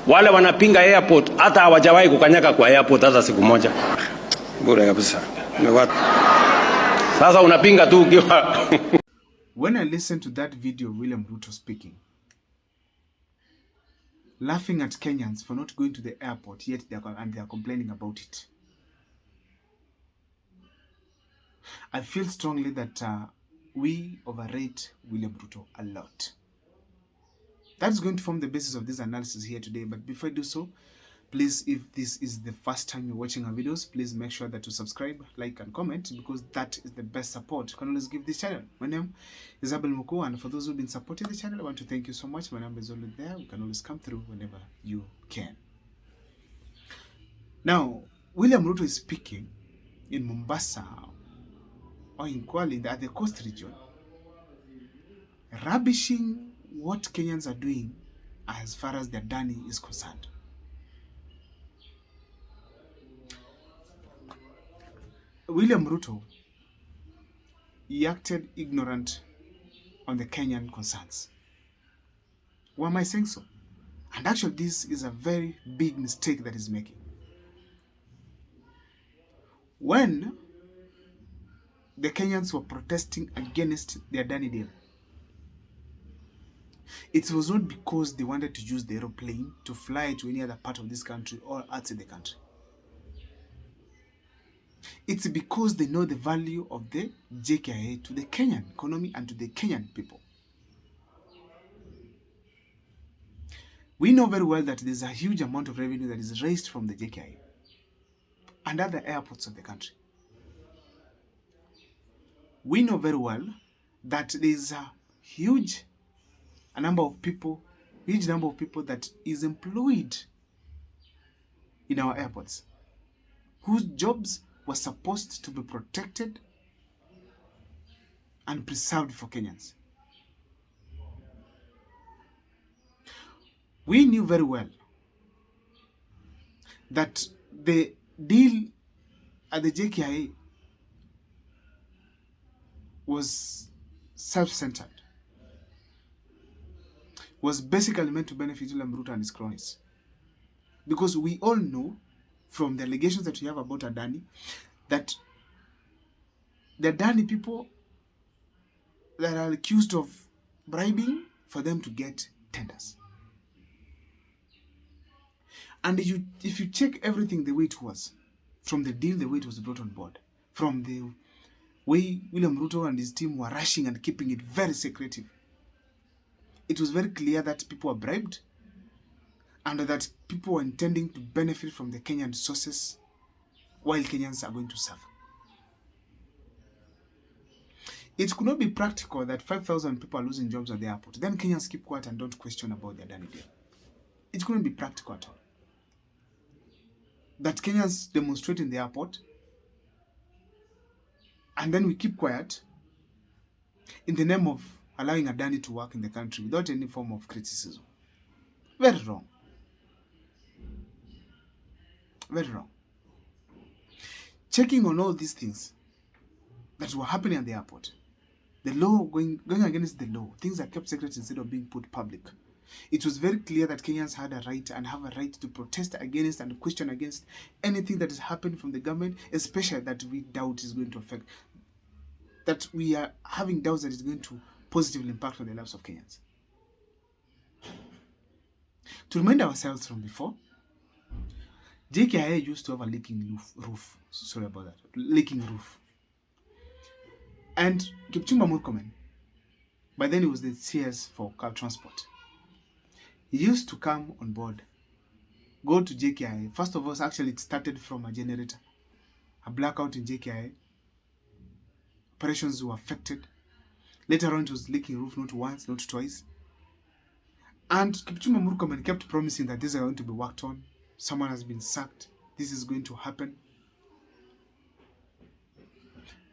Wale wanapinga airport hata hawajawahi kukanyaga kwa airport hata siku moja. Bure kabisa. Sasa unapinga tu ukiwa. When I listened to that video of William Ruto speaking, laughing at Kenyans for not going to the airport, yet they are complaining about it, I feel strongly that we overrate William Ruto a lot. That's going to form the basis of this analysis here today. But before I do so, please, if this is the first time you're watching our videos, please make sure that you subscribe, like, and comment, because that is the best support you can always give this channel. My name is Abel Muku, and for those who've been supporting the channel, I want to thank you so much. My number is always there. You can always come through whenever you can. Now, William Ruto is speaking in Mombasa, or in Kwale, at the coast region, rubbishing what Kenyans are doing as far as the Adani is concerned. William Ruto, he acted ignorant on the Kenyan concerns. Why am I saying so? And actually, this is a very big mistake that he's making. When the Kenyans were protesting against the Adani deal, it was not because they wanted to use the aeroplane to fly to any other part of this country or outside the country. It's because they know the value of the JKIA to the Kenyan economy and to the Kenyan people. We know very well that there's a huge amount of revenue that is raised from the JKIA and other airports of the country. We know very well that there's a huge number of people that is employed in our airports, whose jobs were supposed to be protected and preserved for Kenyans. We knew very well that the deal at the JKIA was self-centered, was basically meant to benefit William Ruto and his cronies. Because we all know from the allegations that we have about Adani, that the Adani people that are accused of bribing for them to get tenders. And if you check everything the way it was, from the deal, the way it was brought on board, from the way William Ruto and his team were rushing and keeping it very secretive, it was very clear that people were bribed and that people were intending to benefit from the Kenyan sources while Kenyans are going to suffer. It could not be practical that 5,000 people are losing jobs at the airport. Then Kenyans keep quiet and don't question about the Adani deal. It couldn't be practical at all. That Kenyans demonstrate in the airport and then we keep quiet in the name of allowing Adani to work in the country without any form of criticism. Very wrong. Very wrong. Checking on all these things that were happening at the airport, the law going against the law, things are kept secret instead of being put public. It was very clear that Kenyans had a right and have a right to protest against and question against anything that is happening from the government, especially that we doubt is going to affect, that we are having doubts that it's going to positively impact on the lives of Kenyans. To remind ourselves from before, JKIA used to have a leaking roof. Sorry about that. Leaking roof. And Kipchumba Murkomen, by then he was the CS for car transport. He used to come on board, go to JKIA. First of all, actually it started from a generator. A blackout in JKIA. Operations were affected. Later on it was leaking roof, not once, not twice. And Kipchumba Murkomen kept promising that these are going to be worked on. Someone has been sacked. This is going to happen.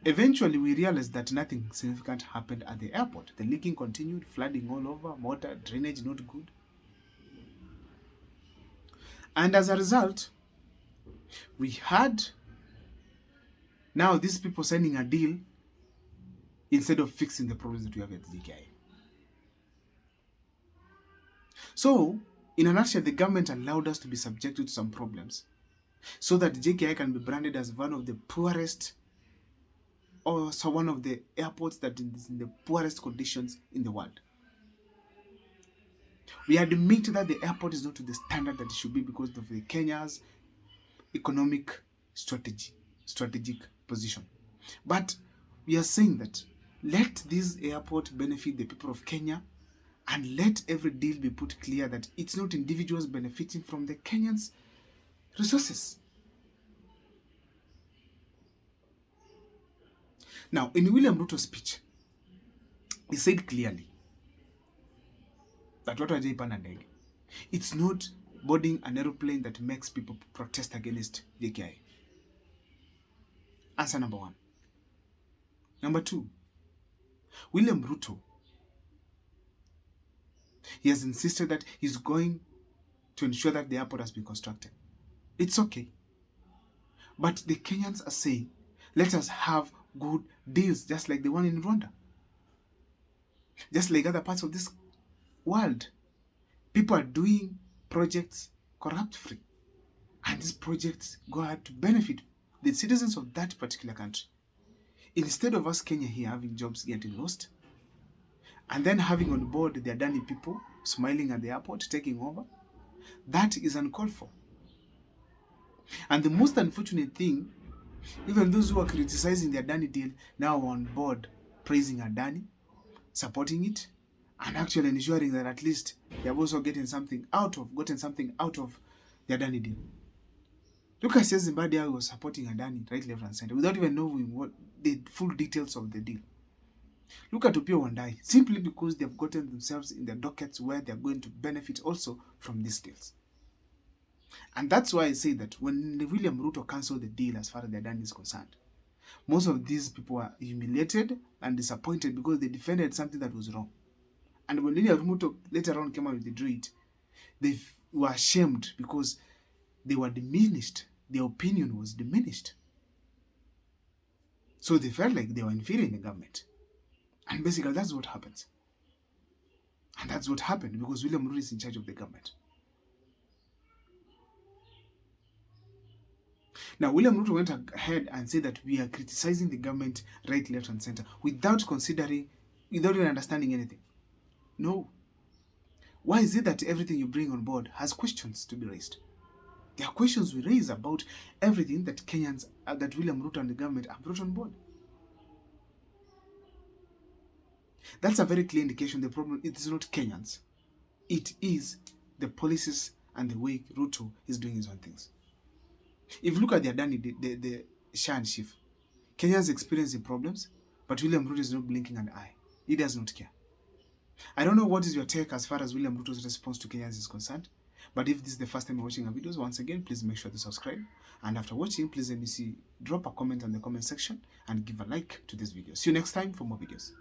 Eventually, we realized that nothing significant happened at the airport. The leaking continued, flooding all over, water, drainage not good. And as a result, we had now these people signing a deal instead of fixing the problems that we have at the JKIA. So, In a nutshell, the government allowed us to be subjected to some problems so that JKI can be branded as one of the poorest, or so one of the airports that is in the poorest conditions in the world. We admit that the airport is not to the standard that it should be because of the Kenya's economic strategic position. But we are saying that let this airport benefit the people of Kenya, and let every deal be put clear that it's not individuals benefiting from the Kenyans' resources. Now, in William Ruto's speech, he said clearly that what it's not boarding an aeroplane that makes people protest against JKI. Answer number one. Number two, William Ruto, he has insisted that he's going to ensure that the airport has been constructed. It's okay. But the Kenyans are saying, let us have good deals, just like the one in Rwanda. Just like other parts of this world. People are doing projects corrupt-free. And these projects go out to benefit the citizens of that particular country. Instead of us Kenya here having jobs getting lost, and then having on board the Adani people smiling at the airport, taking over, that is uncalled for. And the most unfortunate thing, even those who are criticizing the Adani deal now are on board praising Adani, supporting it, and actually ensuring that at least they have also gotten something out of the Adani deal. Look at Zimbabwe was supporting Adani right, left, and center without even knowing what the full details of the deal. Look at Opiyo Wandayi, simply because they've gotten themselves in the dockets where they're going to benefit also from these deals. And that's why I say that when William Ruto cancelled the deal as far as the Adani is concerned, most of these people are humiliated and disappointed because they defended something that was wrong. And when William Ruto later on came out with the it, they were ashamed because they were diminished. Their opinion was diminished. So they felt like they were inferior in the government. And basically that's what happens. And that's what happened because William Ruto is in charge of the government. Now, William Ruto went ahead and said that we are criticizing the government right, left, and center without even understanding anything. No. Why is it that everything you bring on board has questions to be raised? There are questions we raise about everything that Kenyans, that William Ruto and the government have brought on board. That's a very clear indication the problem is not Kenyans. It is the policies and the way Ruto is doing his own things. If you look at the Adani, the Shah and Chief, Kenyans experiencing problems, but William Ruto is not blinking an eye. He does not care. I don't know what is your take as far as William Ruto's response to Kenyans is concerned, but if this is the first time you're watching our videos, once again, please make sure to subscribe. And after watching, please let me see, drop a comment on the comment section and give a like to this video. See you next time for more videos.